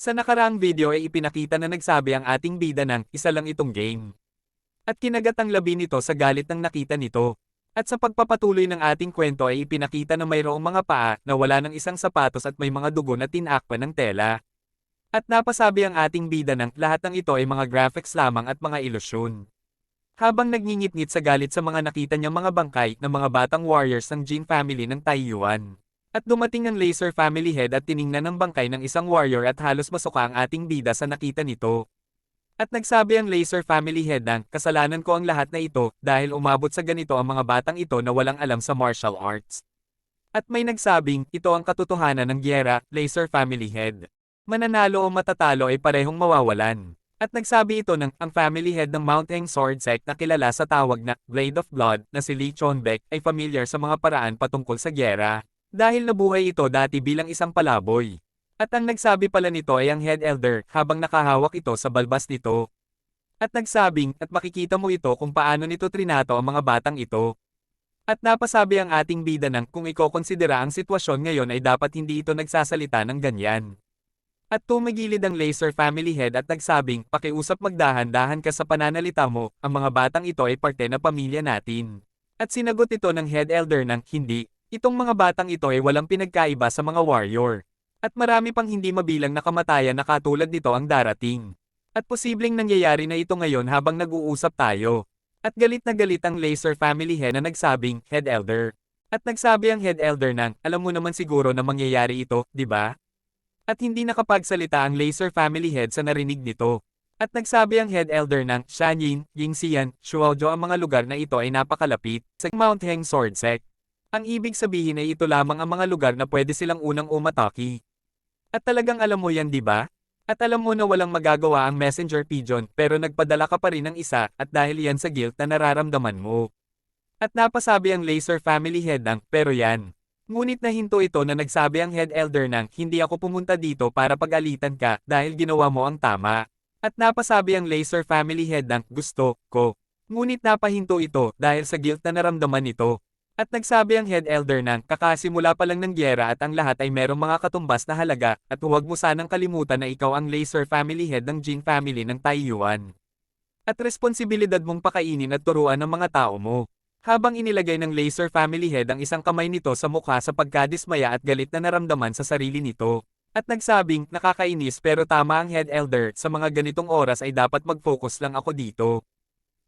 Sa nakaraang video ay ipinakita na nagsabi ang ating bida ng isa lang itong game. At kinagat ang labi nito sa galit ng nakita nito. At sa pagpapatuloy ng ating kwento ay ipinakita na mayroong mga paa na wala ng isang sapatos at may mga dugo na tinakpan ng tela. At napasabi ang ating bida ng lahat ng ito ay mga graphics lamang at mga ilusyon. Habang nagngingit-ngit sa galit sa mga nakita niyang mga bangkay ng mga batang warriors ng Jin family ng Taiyuan. At dumating ang Laser family head at tiningnan ng bangkay ng isang warrior at halos masuka ang ating bida sa nakita nito. At nagsabi ang Laser family head ng kasalanan ko ang lahat na ito dahil umabot sa ganito ang mga batang ito na walang alam sa martial arts. At may nagsabing ito ang katotohanan ng giyera, Laser family head. Mananalo o matatalo ay parehong mawawalan. At nagsabi ito ng ang family head ng Mount Heng Sword Sect na kilala sa tawag na Blade of Blood na si Lee Chonbek ay familiar sa mga paraan patungkol sa giyera. Dahil nabuhay ito dati bilang isang palaboy. At ang nagsabi pala nito ay ang head elder habang nakahawak ito sa balbas nito. At nagsabing at makikita mo ito kung paano nito trinato ang mga batang ito. At napasabi ang ating bida ng kung ikokonsidera ang sitwasyon ngayon ay dapat hindi ito nagsasalita ng ganyan. At tumigilid ang Laser family head at nagsabing pakiusap magdahan-dahan ka sa pananalita mo, ang mga batang ito ay parte na pamilya natin. At sinagot ito ng head elder ng hindi. Itong mga batang ito ay walang pinagkaiba sa mga warrior. At marami pang hindi mabilang na kamatayan na katulad nito ang darating. At posibleng nangyayari na ito ngayon habang nag-uusap tayo. At galit na galit ang Laser family head na nagsabing, head elder. At nagsabi ang head elder ng, alam mo naman siguro na mangyayari ito, di ba? At hindi nakapagsalita ang Laser family head sa narinig nito. At nagsabi ang head elder ng, Shanyin, Yingxian, Shuojo ang mga lugar na ito ay napakalapit sa Mount Heng Sword Sect. Ang ibig sabihin ay ito lamang ang mga lugar na pwede silang unang umatake. At talagang alam mo yan di ba? At alam mo na walang magagawa ang messenger pigeon pero nagpadala ka pa rin ng isa at dahil yan sa guilt na nararamdaman mo. At napasabi ang Laser family head ng, pero yan. Ngunit nahinto ito na nagsabi ang head elder ng, hindi ako pumunta dito para pag-alitan ka dahil ginawa mo ang tama. At napasabi ang Laser family head ng, gusto ko. Ngunit napahinto ito dahil sa guilt na naramdaman nito. At nagsabi ang head elder ng kakasimula pa lang ng giyera at ang lahat ay merong mga katumbas na halaga at huwag mo sanang kalimutan na ikaw ang Laser family head ng Jin family ng Taiyuan. At responsibilidad mong pakainin at turuan ng mga tao mo. Habang inilagay ng Laser family head ang isang kamay nito sa mukha sa pagkadismaya at galit na naramdaman sa sarili nito. At nagsabing nakakainis pero tama ang head elder sa mga ganitong oras ay dapat mag-focus lang ako dito.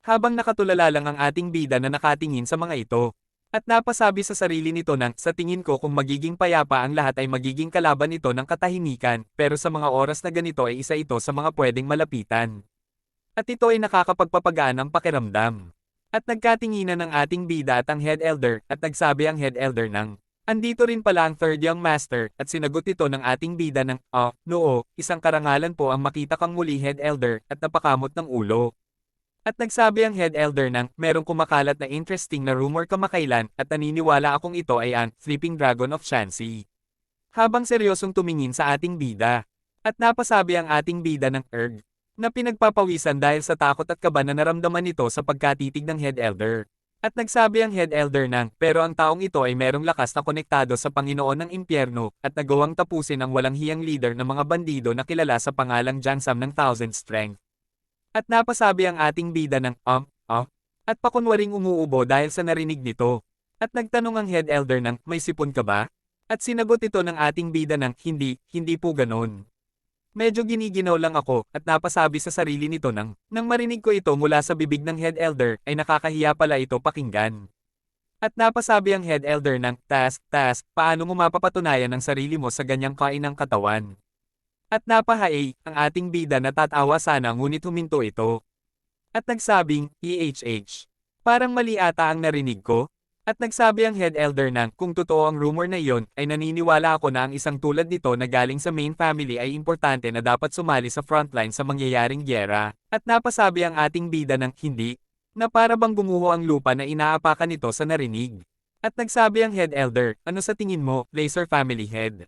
Habang nakatulala lang ang ating bida na nakatingin sa mga ito. At napasabi sa sarili nito ng, sa tingin ko kung magiging payapa ang lahat ay magiging kalaban nito ng katahimikan, pero sa mga oras na ganito ay isa ito sa mga pwedeng malapitan. At ito ay nakakapagpapagaan ng pakiramdam. At nagkatinginan ng ating bida at ang head elder, at nagsabi ang head elder ng, andito rin pala ang third young master, at sinagot ito ng ating bida ng, noo, isang karangalan po ang makita kang muli head elder, at napakamot ng ulo. At nagsabi ang head elder ng, merong kumakalat na interesting na rumor kamakailan at naniniwala akong ito ay ang Sleeping Dragon of Shanxi. Habang seryosong tumingin sa ating bida. At napasabi ang ating bida ng erg, na pinagpapawisan dahil sa takot at kaba na naramdaman nito sa pagkatitig ng head elder. At nagsabi ang head elder ng, pero ang taong ito ay merong lakas na konektado sa Panginoon ng Impyerno at nagawang tapusin ang walang hiyang leader ng mga bandido na kilala sa pangalang Jansam ng Thousand Strength. At napasabi ang ating bida ng, at pakunwaring umuubo dahil sa narinig nito. At nagtanong ang head elder ng, may sipon ka ba? At sinagot ito ng ating bida ng, hindi po ganon. Medyo giniginaw lang ako, at napasabi sa sarili nito ng, nang marinig ko ito mula sa bibig ng head elder, ay nakakahiya pala ito pakinggan. At napasabi ang head elder ng, task, paano mo mapapatunayan ang sarili mo sa ganyang kainang katawan? At napahaay, ang ating bida na tatawa sana ngunit huminto ito. At nagsabing, parang mali ata ang narinig ko. At nagsabi ang head elder ng, kung totoo ang rumor na iyon, ay naniniwala ako na ang isang tulad nito na galing sa main family ay importante na dapat sumali sa frontline sa mangyayaring giyera. At napasabi ang ating bida ng, hindi, na para bang gumuho ang lupa na inaapakan nito sa narinig. At nagsabi ang head elder, ano sa tingin mo, Laser family head?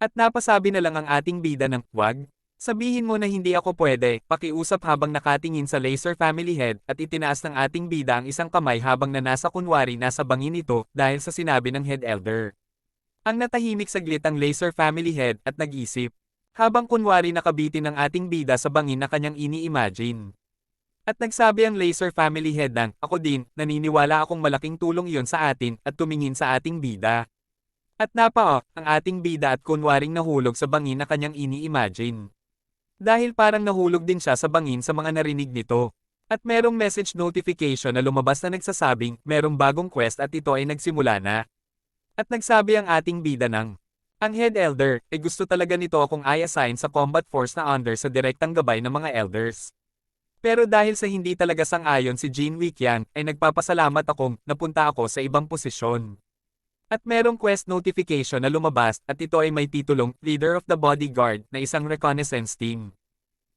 At napasabi na lang ang ating bida ng, wag, sabihin mo na hindi ako pwede, pakiusap habang nakatingin sa Laser family head at itinaas ng ating bida ang isang kamay habang nasa kunwari nasa bangin ito dahil sa sinabi ng head elder. Ang natahimik saglit ang Laser family head at nag-isip. Habang kunwari nakabitin ang ating bida sa bangin na kanyang ini-imagine. At nagsabi ang Laser Family Head ng, ako din, naniniwala akong malaking tulong iyon sa atin at tumingin sa ating bida. At ang ating bida at kunwaring nahulog sa bangin na kanyang ini-imagine. Dahil parang nahulog din siya sa bangin sa mga narinig nito. At merong message notification na lumabas na nagsasabing merong bagong quest at ito ay nagsimula na. At nagsabi ang ating bida ng, ang Head Elder, ay gusto talaga nito akong i-assign sa combat force na under sa direktang gabay ng mga elders. Pero dahil sa hindi talaga sang-ayon si Jin Wikian, ay nagpapasalamat akong napunta ako sa ibang posisyon. At merong quest notification na lumabas at ito ay may titulong Leader of the Bodyguard na isang reconnaissance team.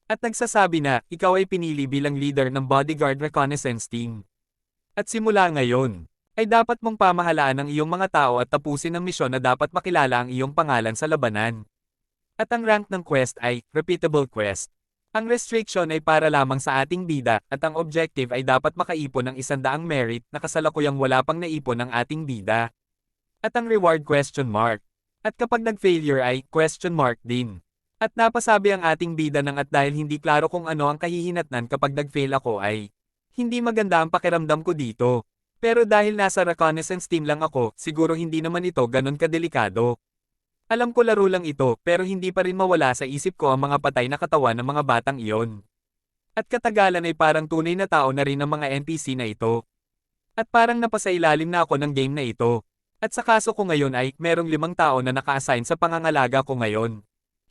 At nagsasabi na, ikaw ay pinili bilang leader ng Bodyguard Reconnaissance Team. At simula ngayon, ay dapat mong pamahalaan ang iyong mga tao at tapusin ang misyon na dapat makilala ang iyong pangalan sa labanan. At ang rank ng quest ay, Repeatable Quest. Ang restriction ay para lamang sa ating bida, at ang objective ay dapat makaipon ng 100 merit na kasalukuyang wala pang naipon ng ating bida. At ang reward question mark. At kapag nag-failure ay, question mark din. At napasabi ang ating bida ng at dahil hindi klaro kung ano ang kahihinatnan kapag nag-fail ako ay, hindi maganda ang pakiramdam ko dito. Pero dahil nasa reconnaissance team lang ako, siguro hindi naman ito ganun kadelikado. Alam ko laro lang ito, pero hindi pa rin mawala sa isip ko ang mga patay na katawan ng mga batang iyon. At katagalan ay parang tunay na tao na rin ang mga NPC na ito. At parang napasailalim na ako ng game na ito. At sa kaso ko ngayon ay, merong 5 tao na naka-assign sa pangangalaga ko ngayon.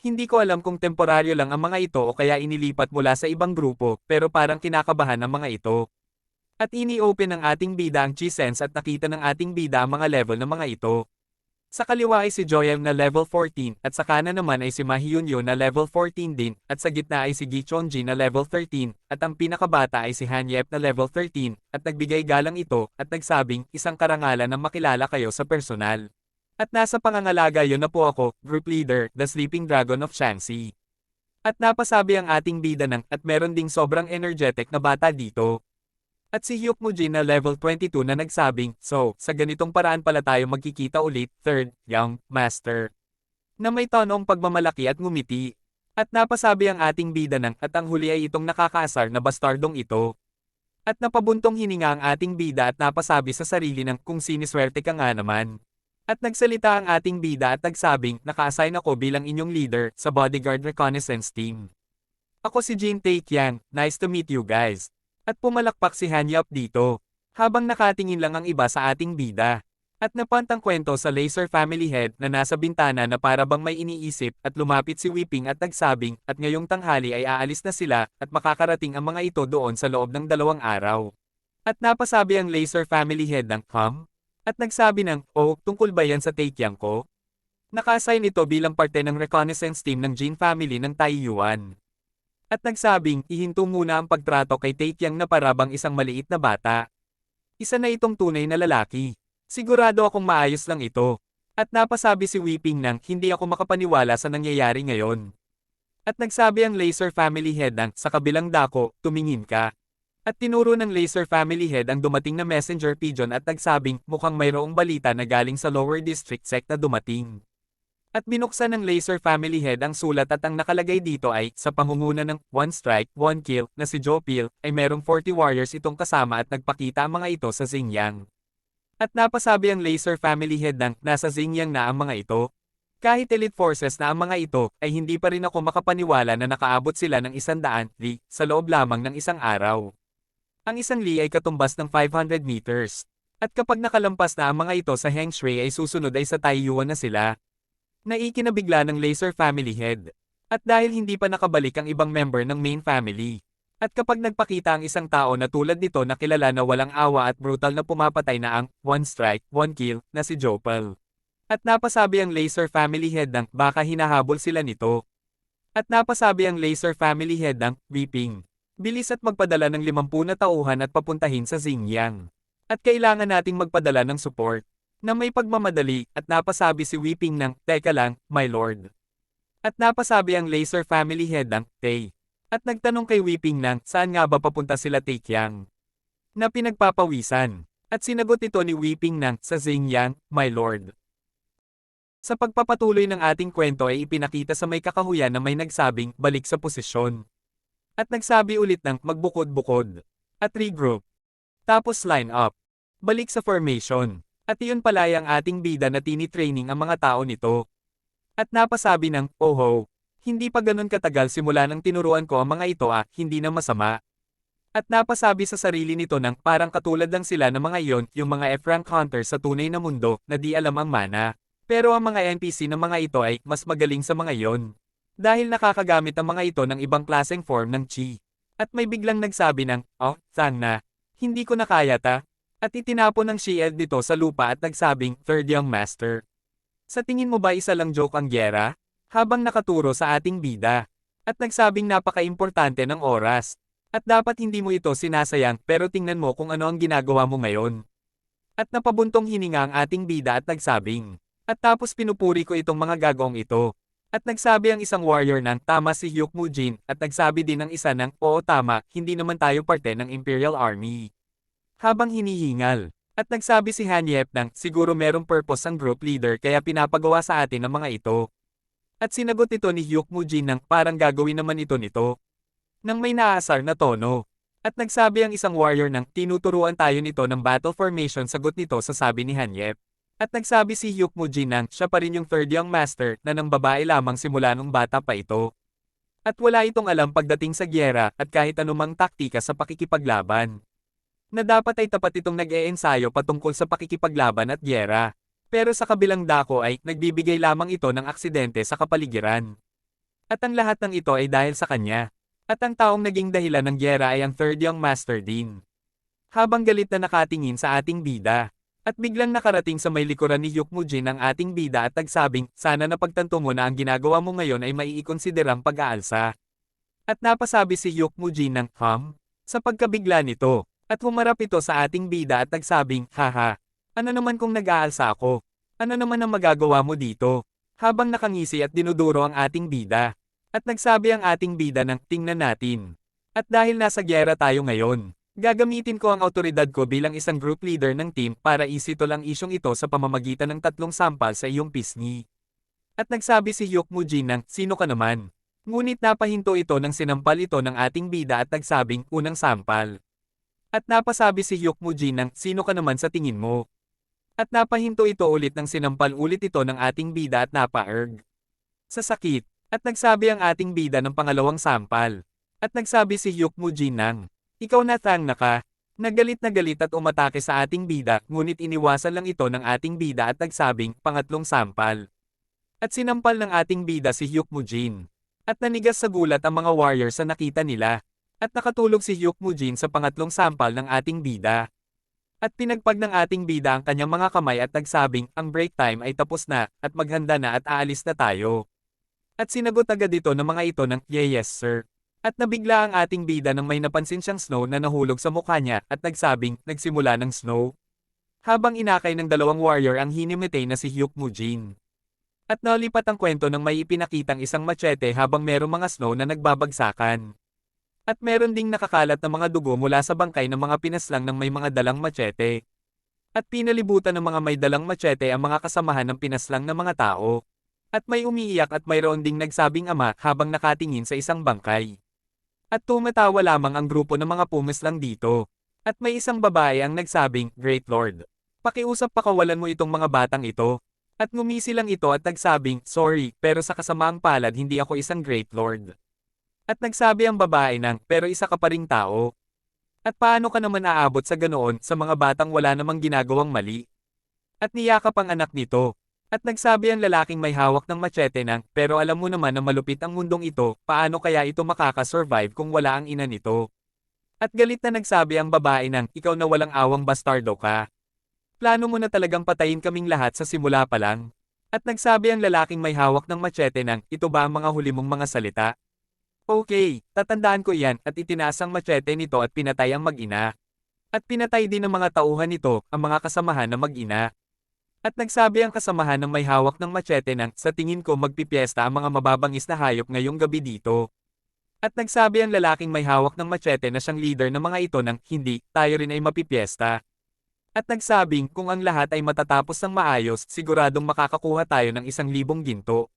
Hindi ko alam kung temporaryo lang ang mga ito o kaya inilipat mula sa ibang grupo, pero parang kinakabahan ang mga ito. At ini-open ng ating bida ang Chi-Sense at nakita ng ating bida ang mga level ng mga ito. Sa kaliwa ay si Joyem na level 14, at sa kanan naman ay si Mahyunyo na level 14 din, at sa gitna ay si Gi Chonji na level 13, at ang pinakabata ay si Han Yep na level 13, at nagbigay galang ito, at nagsabing, isang karangalan na makilala kayo sa personal. At nasa pangangalaga yon na po ako, Group Leader, The Sleeping Dragon of Shanxi. At napasabi ang ating bida ng, at meron ding sobrang energetic na bata dito. At si Hyuk Mujin na level 22 na nagsabing, so, sa ganitong paraan pala tayo magkikita ulit, third, young, master. Na may tonong pagmamalaki at ngumiti. At napasabi ang ating bida ng, at ang huli ay itong nakakaasar na bastardong ito. At napabuntong hininga ang ating bida at napasabi sa sarili ng, kung siniswerte ka nga naman. At nagsalita ang ating bida at nagsabing, naka-assign ako bilang inyong leader sa Bodyguard Reconnaissance Team. Ako si Jin Taekyang, nice to meet you guys. At pumalakpak si Han Yup dito, habang nakatingin lang ang iba sa ating bida. At napantang kwento sa Laser Family Head na nasa bintana na para bang may iniisip at lumapit si Weeping at nagsabing, at ngayong tanghali ay aalis na sila at makakarating ang mga ito doon sa loob ng 2 araw. At napasabi ang Laser Family Head ng, At nagsabi ng, oh, tungkol ba yan sa Taekyang ko? Naka-assign ito bilang parte ng reconnaissance team ng Jin family ng Taiyuan. At nagsabing, ihinto muna ang pagtrato kay Taekyang na parabang isang maliit na bata. Isa na itong tunay na lalaki. Sigurado akong maayos lang ito. At napasabi si Weeping ng, hindi ako makapaniwala sa nangyayari ngayon. At nagsabi ang Laser Family Head ng, sa kabilang dako, tumingin ka. At tinuro ng Laser Family Head ang dumating na messenger pigeon at nagsabing, mukhang mayroong balita na galing sa Lower District Sect na dumating. At binuksan ng Laser Family Head ang sulat at ang nakalagay dito ay, sa pangunguna ng 1 strike, 1 kill, na si Jopil, ay merong 40 warriors itong kasama at nagpakita ang mga ito sa Xinjiang. At napasabi ang Laser Family Head ng, nasa Xinjiang na ang mga ito. Kahit elite forces na ang mga ito, ay hindi pa rin ako makapaniwala na nakaabot sila ng 100 li, sa loob lamang ng 1 araw. Ang 1 li ay katumbas ng 500 meters. At kapag nakalampas na ang mga ito sa Hengshui ay susunod ay sa Taiyuan na sila. Naikinabigla ng Laser Family Head. At dahil hindi pa nakabalik ang ibang member ng main family. At kapag nagpakita ang isang tao na tulad nito na kilala na walang awa at brutal na pumapatay na ang 1 strike, 1 kill, na si Jopal. At napasabi ang Laser Family Head ng, baka hinahabol sila nito. At napasabi ang Laser Family Head ng, Weeping. Bilis at magpadala ng 50 na tauhan at papuntahin sa Xinjiang. At kailangan nating magpadala ng support. Na may pagmamadali, at napasabi si Weeping ng, teka lang, my lord. At napasabi ang Laser Family Head ng, Tay. At nagtanong kay Weeping ng, saan nga ba papunta sila Taekyang? Na pinagpapawisan. At sinagot ito ni Weeping ng, sa Xinjiang, my lord. Sa pagpapatuloy ng ating kwento ay ipinakita sa may kakahuyan na may nagsabing balik sa posisyon. At nagsabi ulit ng magbukod-bukod. At regroup. Tapos line up. Balik sa formation. At iyon pala ang ating bida na tinitraining ang mga tao nito. At napasabi ng, "Oho, hindi pa ganun katagal simula nang tinuruan ko ang mga ito hindi na masama." At napasabi sa sarili nito ng parang katulad lang sila ng mga iyon, yung mga F-rank hunters sa tunay na mundo na di alam ang mana. Pero ang mga NPC ng mga ito ay mas magaling sa mga iyon. Dahil nakakagamit ang mga ito ng ibang klaseng form ng chi. At may biglang nagsabi ng, "Oh, sang na. Hindi ko na kaya ta." At itinapon ng shield nito sa lupa at nagsabing, "Third young master. Sa tingin mo ba isa lang joke ang gyera?" Habang nakaturo sa ating bida. At nagsabing napaka-importante ng oras. At dapat hindi mo ito sinasayang pero tingnan mo kung ano ang ginagawa mo ngayon. At napabuntong hininga ang ating bida at nagsabing. At tapos pinupuri ko itong mga gagawang ito. At nagsabi ang isang warrior ng tama si Hyuk Mujin at nagsabi din ang isa ng oo tama, hindi naman tayo parte ng Imperial Army. Habang hinihingal. At nagsabi si Han Yep ng siguro merong purpose ang group leader kaya pinapagawa sa atin ang mga ito. At sinagot ito ni Hyuk Mujin ng parang gagawin naman ito nito. Nang may naasar na tono. At nagsabi ang isang warrior ng tinuturuan tayo nito ng battle formation sagot nito sa sabi ni Han Yep. At nagsabi si Hyuk Mujin ng siya pa rin yung third young master na ng babae lamang simula nung bata pa ito. At wala itong alam pagdating sa gyera at kahit anumang taktika sa pakikipaglaban. Na dapat ay tapat itong nag-e-ensayo patungkol sa pakikipaglaban at gyera. Pero sa kabilang dako ay nagbibigay lamang ito ng aksidente sa kapaligiran. At ang lahat ng ito ay dahil sa kanya. At ang taong naging dahilan ng gyera ay ang third young master din. Habang galit na nakatingin sa ating bida. At biglang nakarating sa may likuran ni Hyuk Mujin ang ating bida at nagsabing, sana napagtanto mo na ang ginagawa mo ngayon ay maiikonsiderang pag-aalsa. At napasabi si Hyuk Mujin ng, sa pagkabigla nito. At humarap ito sa ating bida at nagsabing, haha, ano naman kung nag-aalsa ako? Ano naman ang magagawa mo dito? Habang nakangisi at dinuduro ang ating bida. At nagsabi ang ating bida ng, tingnan natin. At dahil nasa gyera tayo ngayon, gagamitin ko ang autoridad ko bilang isang group leader ng team para isito lang isyong ito sa pamamagitan ng 3 sampal sa iyong pisngi. At nagsabi si Hyuk Mujin ng, sino ka naman? Ngunit napahinto ito ng sinampal ito ng ating bida at nagsabing, unang sampal. At napasabi si Hyuk Mujin ng, sino ka naman sa tingin mo? At napahinto ito ulit ng sinampal ulit ito ng ating bida at napaerg. Sa sakit, at nagsabi ang ating bida ng pangalawang sampal. At nagsabi si Hyuk Mujin ng, ikaw na tang na ka. Nagalit na galit at umatake sa ating bida, ngunit iniwasan lang ito ng ating bida at nagsabing, pangatlong sampal. At sinampal ng ating bida si Hyuk Mujin. At nanigas sa gulat ang mga warriors sa nakita nila. At nakatulog si Hyuk Mujin sa pangatlong sampal ng ating bida. At pinagpag ng ating bida ang kanyang mga kamay at nagsabing, ang break time ay tapos na, at maghanda na at aalis na tayo. At sinagot agad ito ng mga ito ng, yes sir. At nabigla ang ating bida nang may napansin siyang Snow na nahulog sa mukha niya at nagsabing, nagsimula ng Snow. Habang inakay ng dalawang warrior ang hinimitay na si Hyuk Mujin. At nalipat ang kwento ng may ipinakitang isang machete habang merong mga Snow na nagbabagsakan. At meron ding nakakalat na mga dugo mula sa bangkay ng mga pinaslang ng may mga dalang machete. At pinalibutan ng mga may dalang machete ang mga kasamahan ng pinaslang ng mga tao. At may umiiyak at mayroon ding nagsabing ama habang nakatingin sa isang bangkay. At tumatawa lamang ang grupo ng mga pumaslang dito. At may isang babae ang nagsabing, Great Lord, pakiusap pakawalan mo itong mga batang ito. At ngumisi lang ito at nagsabing, sorry, pero sa kasamaang palad hindi ako isang Great Lord. At nagsabi ang babae ng, pero isa ka pa ring tao. At paano ka naman aabot sa ganoon sa mga batang wala namang ginagawang mali? At niyakap ang anak nito. At nagsabi ang lalaking may hawak ng machete ng, pero alam mo naman na malupit ang mundong ito, paano kaya ito makakasurvive kung wala ang ina nito? At galit na nagsabi ang babae ng, ikaw na walang awang bastardo ka. Plano mo na talagang patayin kaming lahat sa simula pa lang. At nagsabi ang lalaking may hawak ng machete ng, ito ba ang mga huli mong mga salita? Okay, tatandaan ko iyan at itinaas ang machete nito at pinatay ang mag-ina. At pinatay din ng mga tauhan nito, ang mga kasamahan ng mag-ina. At nagsabi ang kasamahan ng may hawak ng machete ng, sa tingin ko magpipiesta ang mga mababangis na hayop ngayong gabi dito. At nagsabi ang lalaking may hawak ng machete na siyang leader ng mga ito ng, hindi, tayo rin ay mapipiesta. At nagsabing kung ang lahat ay matatapos ng maayos, siguradong makakakuha tayo ng 1,000 ginto.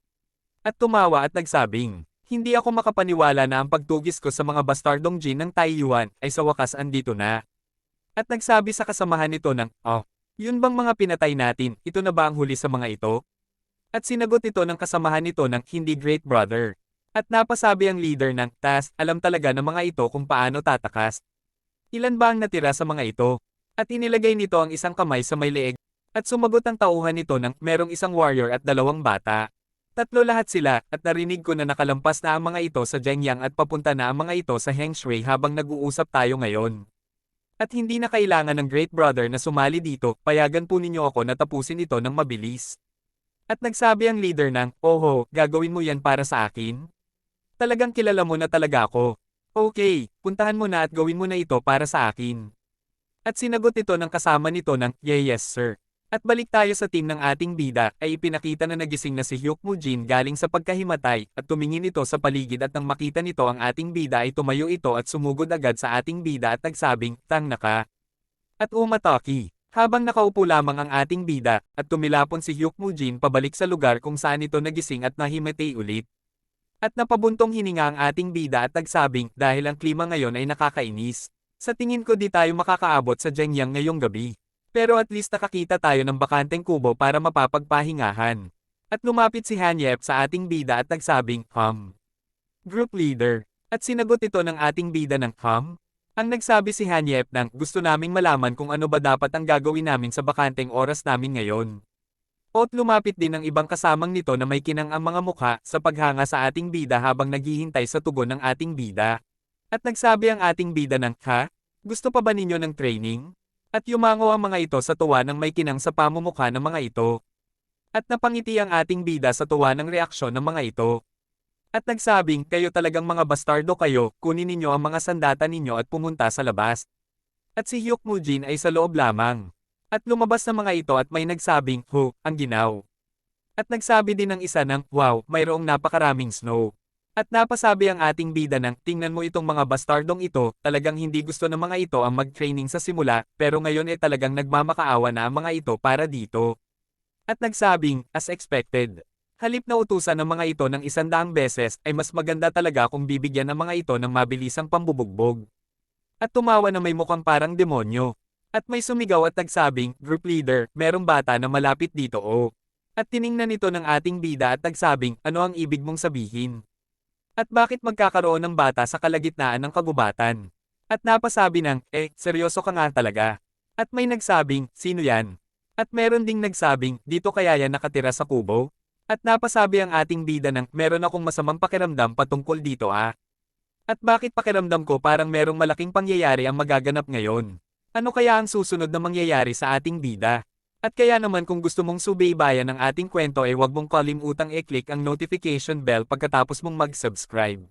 At tumawa at nagsabing, hindi ako makapaniwala na ang pagtugis ko sa mga bastardong Jin ng Taiyuan ay sa wakas andito na. At nagsabi sa kasamahan nito ng, oh, yun bang mga pinatay natin, ito na ba ang huli sa mga ito? At sinagot ito ng kasamahan nito ng hindi great brother. At napasabi ang leader ng task, alam talaga ng mga ito kung paano tatakas. Ilan ba ang natira sa mga ito? At inilagay nito ang isang kamay sa may leeg. At sumagot ang tauhan nito ng merong isang warrior at 2 bata. 3 lahat sila, at narinig ko na nakalampas na ang mga ito sa Zhengyang at papunta na ang mga ito sa Hengshui habang nag-uusap tayo ngayon. At hindi na kailangan ng Great Brother na sumali dito, payagan po ninyo ako na tapusin ito ng mabilis. At nagsabi ang leader ng, oho, gagawin mo yan para sa akin? Talagang kilala mo na talaga ako. Okay, puntahan mo na at gawin mo na ito para sa akin. At sinagot ito ng kasama nito ng, yes sir. At balik tayo sa team ng ating bida, ay ipinakita na nagising na si Hyuk Moo Jin galing sa pagkahimatay, at tumingin ito sa paligid at nang makita nito ang ating bida ay tumayo ito at sumugod agad sa ating bida at nagsabing, tang na ka. At umataki. Habang nakaupo lamang ang ating bida, at tumilapon si Hyuk Moo Jin pabalik sa lugar kung saan ito nagising at nahimatay ulit. At napabuntong hininga ang ating bida at nagsabing, dahil ang klima ngayon ay nakakainis. Sa tingin ko di tayo makakaabot sa Zhengyang ngayong gabi. Pero at least nakakita tayo ng bakanteng kubo para mapapagpahingahan. At lumapit si Han Yep sa ating bida at nagsabing, Group leader. At sinagot ito ng ating bida ng, Ang nagsabi si Han Yep ng, gusto naming malaman kung ano ba dapat ang gagawin namin sa bakanteng oras namin ngayon. At lumapit din ang ibang kasamang nito na may kinang ang mga mukha sa paghanga sa ating bida habang naghihintay sa tugon ng ating bida. At nagsabi ang ating bida ng, gusto pa ba ninyo ng training? At yumango ang mga ito sa tuwa ng may kinang sa pamumukha ng mga ito. At napangiti ang ating bida sa tuwa ng reaksyon ng mga ito. At nagsabing, kayo talagang mga bastardo kayo, kunin ninyo ang mga sandata ninyo at pumunta sa labas. At si Hyuk Moo Jin ay sa loob lamang. At lumabas na mga ito at may nagsabing, ang ginaw. At nagsabi din ng isa ng, wow, mayroong napakaraming snow. At napasabi ang ating bida ng, tingnan mo itong mga bastardong ito, talagang hindi gusto ng mga ito ang mag-training sa simula, pero ngayon talagang nagmamakaawa na ang mga ito para dito. At nagsabing, as expected. Halip na utusan ng mga ito ng 100 beses, ay mas maganda talaga kung bibigyan ng mga ito ng mabilisang pambubugbog. At tumawa na may mukhang parang demonyo. At may sumigaw at nagsabing, group leader, merong bata na malapit dito At tiningnan nito ng ating bida at nagsabing, ano ang ibig mong sabihin? At bakit magkakaroon ng bata sa kalagitnaan ng kagubatan? At napasabi ng, seryoso ka nga talaga. At may nagsabing, sino yan? At meron ding nagsabing, dito kaya yan nakatira sa kubo? At napasabi ang ating bida ng, meron akong masamang pakiramdam patungkol dito At bakit pakiramdam ko parang merong malaking pangyayari ang magaganap ngayon? Ano kaya ang susunod na mangyayari sa ating bida? At kaya naman kung gusto mong subaybayan ng ating kwento huwag mong kalimutang i-click ang notification bell pagkatapos mong mag-subscribe.